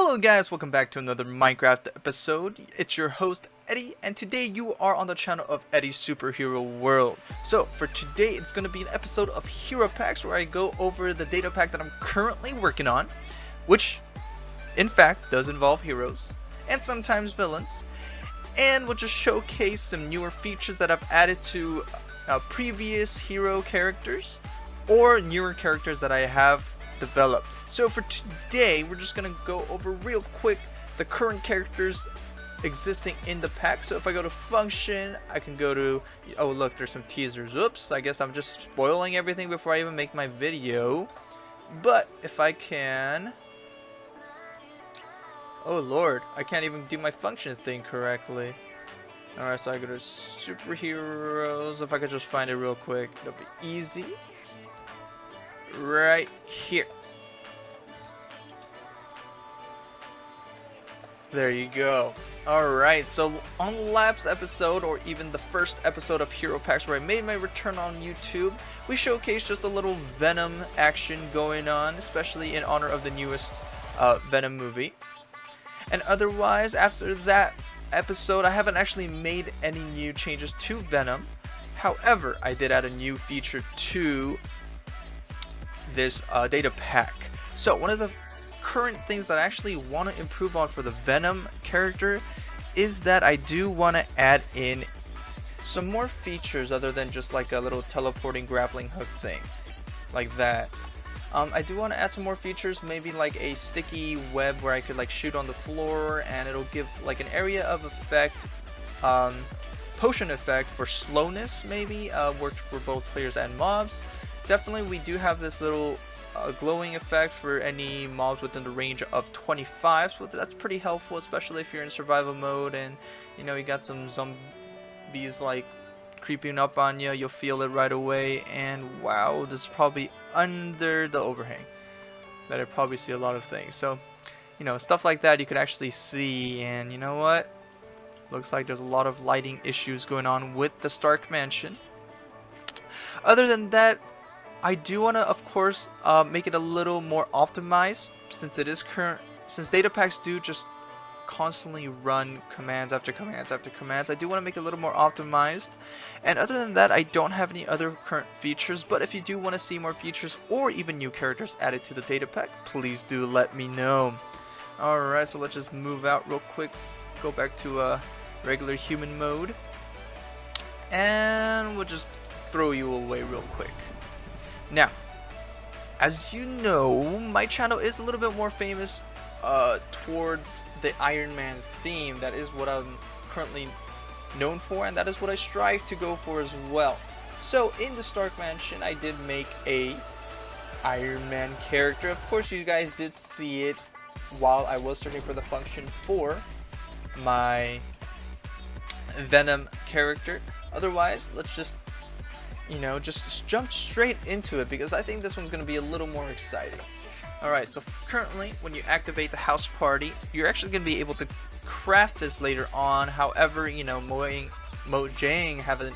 Hello guys, welcome back to another Minecraft episode. It's your host Eddie, and today you are on the channel of Eddie's Superhero World. So for today it's going to be an episode of Heropacks where I go over the data pack that I'm currently working on, which in fact does involve heroes and sometimes villains, and we'll just showcase some newer features that I've added to previous hero characters or newer characters that I have developed. So for today, we're just gonna go over real quick the current characters existing in the pack. So if I go to function, I can go to, oh look, there's some teasers. Oops, I guess I'm just spoiling everything before I even make my video. But if I can, oh lord, I can't even do my function thing correctly. Alright, so I go to superheroes. If I could just find it real quick, it'll be easy. Right here. There you go. Alright, so on the last episode, or even the first episode of Heropacks where I made my return on YouTube, we showcased just a little Venom action going on, especially in honor of the newest Venom movie. And otherwise, after that episode, I haven't actually made any new changes to Venom. However, I did add a new feature to this data pack. So one of the current things that I actually want to improve on for the Venom character is that I do want to add in some more features other than just like a little teleporting grappling hook thing like that. I do want to add some more features, maybe like a sticky web where I could like shoot on the floor and it'll give like an area of effect, potion effect for slowness, maybe worked for both players and mobs. Definitely we do have this little glowing effect for any mobs within the range of 25, so that's pretty helpful, especially if you're in survival mode and you know you got some zombies like creeping up on you. You'll feel it right away, and wow, this is probably under the overhang that I probably see a lot of things. So you know, stuff like that you could actually see, and you know what, looks like there's a lot of lighting issues going on with the Stark Mansion. Other than that, I do want to, of course, make it a little more optimized, since it is since data packs do just constantly run commands after commands after commands. I do want to make it a little more optimized, and other than that, I don't have any other current features. But if you do want to see more features or even new characters added to the data pack, please do let me know. Alright, so let's just move out real quick, go back to regular human mode, and we'll just throw you away real quick. Now, as you know, my channel is a little bit more famous towards the Ironman theme. That is what I'm currently known for, and that is what I strive to go for as well. So in the Stark Mansion, I did make a Ironman character. Of course, you guys did see it while I was searching for the function for my Venom character. Otherwise, let's just, you know, just jump straight into it, because I think this one's going to be a little more exciting. Alright, so currently when you activate the house party, you're actually going to be able to craft this later on. However, you know, Mojang haven't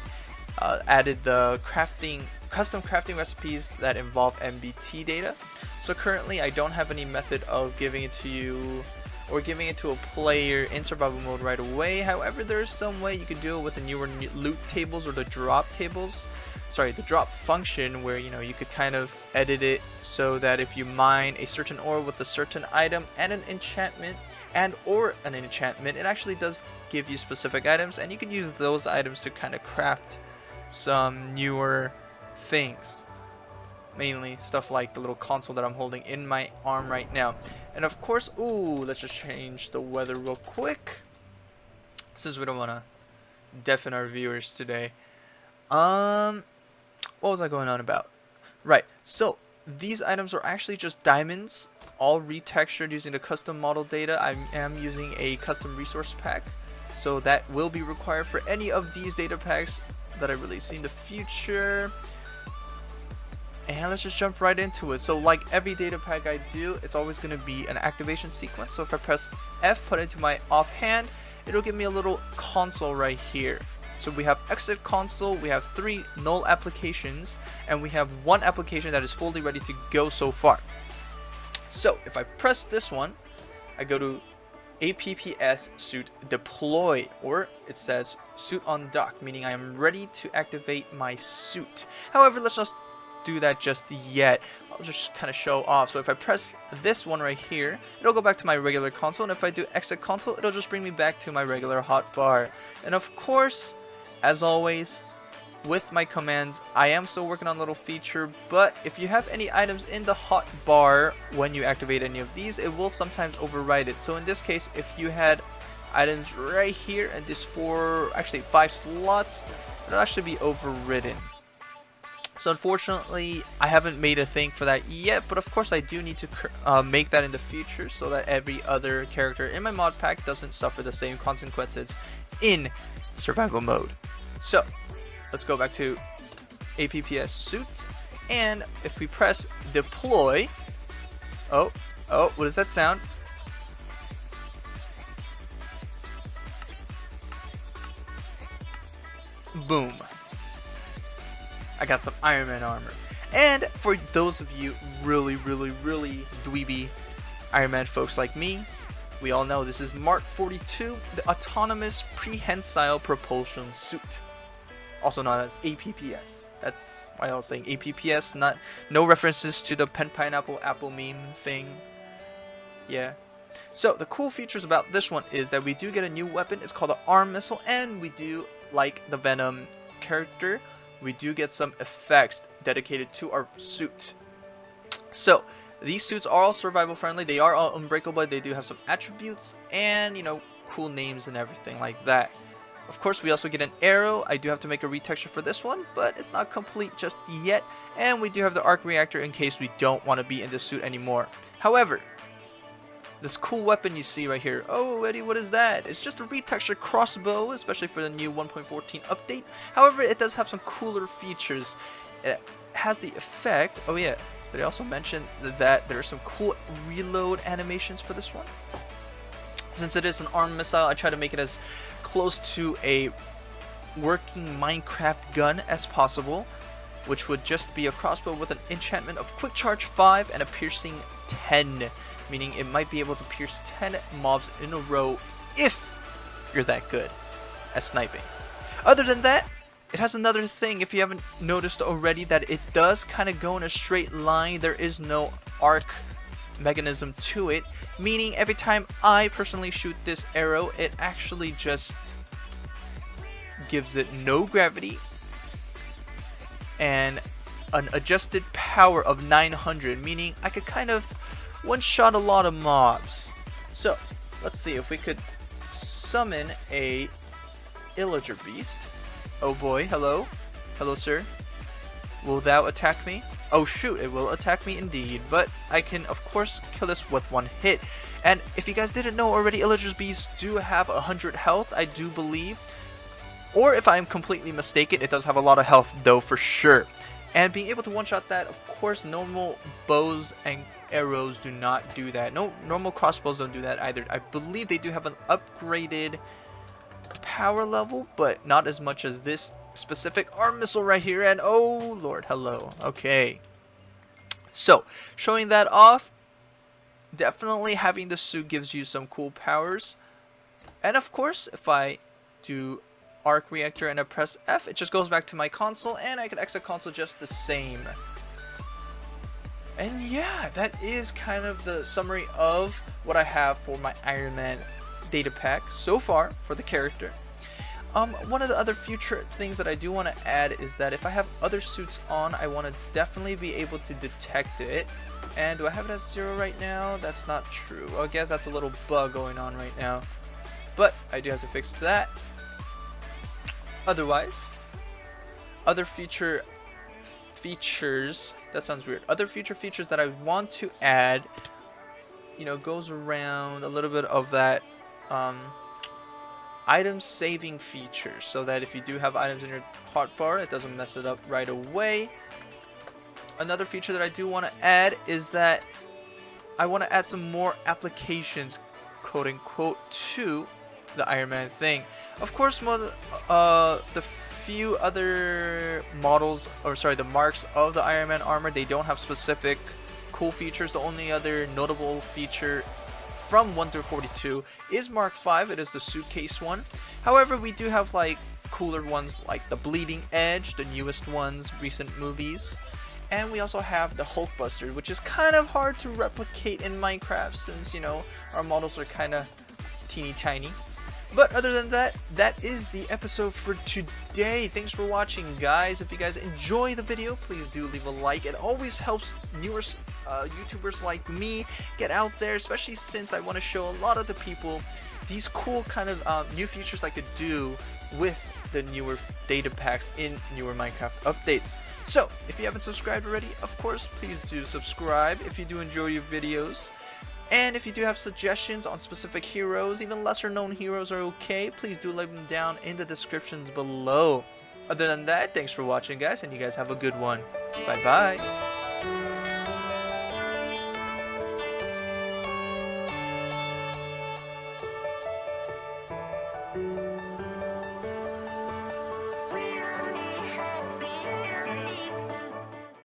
added the custom crafting recipes that involve MBT data. So currently I don't have any method of giving it to you or giving it to a player in survival mode right away. However, there's some way you can do it with the newer loot tables or the drop tables. Sorry, the drop function, where you know you could kind of edit it so that if you mine a certain ore with a certain item and an enchantment it actually does give you specific items, and you can use those items to kind of craft some newer things. Mainly stuff like the little console that I'm holding in my arm right now. And of course, ooh, let's just change the weather real quick, since we don't want to deafen our viewers today. What was I going on about? Right, so these items are actually just diamonds, all retextured using the custom model data. I am using a custom resource pack, so that will be required for any of these data packs that I release in the future. And let's just jump right into it. So like every data pack I do, it's always going to be an activation sequence. So if I press F, put it into my offhand, it'll give me a little console right here. So we have exit console, we have 3 null applications, and we have 1 application that is fully ready to go so far. So if I press this one, I go to epps suit deploy, or it says suit on dock, meaning I am ready to activate my suit. However, let's just do that just yet. I'll just kind of show off. So if I press this one right here, it'll go back to my regular console, and if I do exit console, it'll just bring me back to my regular hotbar. And of course, as always, with my commands, I am still working on a little feature, but if you have any items in the hotbar when you activate any of these, it will sometimes override it. So in this case, if you had items right here and this actually 5 slots, it'll actually be overridden. So unfortunately, I haven't made a thing for that yet, but of course I do need to make that in the future so that every other character in my mod pack doesn't suffer the same consequences in survival mode. So let's go back to APPS suit, and if we press deploy, oh, what does that sound? Boom. I got some Ironman armor. And for those of you really dweeby Ironman folks like me, we all know this is Mark 42, the Autonomous Prehensile Propulsion Suit, also known as APPS. That's why I was saying APPS, no references to the pen pineapple apple meme thing. Yeah. So the cool features about this one is that we do get a new weapon. It's called the arm missile, and we do, like the Venom character, we do get some effects dedicated to our suit. So these suits are all survival friendly. They are all unbreakable, but they do have some attributes and, you know, cool names and everything like that. Of course, we also get an arrow. I do have to make a retexture for this one, but it's not complete just yet. And we do have the arc reactor in case we don't want to be in this suit anymore. However, this cool weapon you see right here, oh Eddie, what is that? It's just a retexture crossbow, especially for the new 1.14 update. However, it does have some cooler features. It has the effect, oh yeah, did I also mention that there are some cool reload animations for this one? Since it is an arm missile, I try to make it as close to a working Minecraft gun as possible, which would just be a crossbow with an enchantment of quick charge 5 and a piercing 10, meaning it might be able to pierce 10 mobs in a row if you're that good at sniping. Other than that, it has another thing, if you haven't noticed already, that it does kind of go in a straight line. There is no arc mechanism to it, meaning every time I personally shoot this arrow, it actually just gives it no gravity and an adjusted power of 900, meaning I could kind of one-shot a lot of mobs. So let's see if we could summon a Illager beast. Oh boy, hello sir, will thou attack me? Oh shoot, it will attack me indeed, but I can of course kill this with one hit. And if you guys didn't know already, Illager's beasts do have 100 health, I do believe, or if I'm completely mistaken, it does have a lot of health though for sure. And being able to one-shot that, of course, normal bows and arrows do not do that. No, normal crossbows don't do that either. I believe they do have an upgraded power level, but not as much as this specific arm missile right here. And oh lord, hello. Okay, so showing that off, definitely having the suit gives you some cool powers. And of course, if I do arc reactor and I press F, it just goes back to my console, and I can exit console just the same. And yeah, that is kind of the summary of what I have for my Ironman data pack so far for the character. One of the other future things that I do want to add is that if I have other suits on, I want to definitely be able to detect it. And do I have it at 0 right now? That's not true. I guess that's a little bug going on right now, but I do have to fix that. Otherwise, other features, that sounds weird. Other future features that I want to add, you know, goes around a little bit of that item saving feature, so that if you do have items in your hotbar, it doesn't mess it up right away. Another feature that I do want to add is that I want to add some more applications, quote unquote, to the Ironman thing. Of course, the few other models, or sorry, the marks of the Ironman armor, they don't have specific cool features. The only other notable feature from 1 through 42 is Mark 5. It is the suitcase one. However, we do have like cooler ones like the Bleeding Edge, the newest ones, recent movies. And we also have the Hulkbuster, which is kind of hard to replicate in Minecraft since, you know, our models are kind of teeny tiny. But other than that, that is the episode for today. Thanks for watching, guys. If you guys enjoy the video, please do leave a like. It always helps newer YouTubers like me get out there, especially since I want to show a lot of the people these cool kind of new features I could do with the newer data packs in newer Minecraft updates. So, if you haven't subscribed already, of course, please do subscribe if you do enjoy your videos. And if you do have suggestions on specific heroes, even lesser known heroes are okay, please do leave them down in the descriptions below. Other than that, thanks for watching, guys, and you guys have a good one. Bye bye.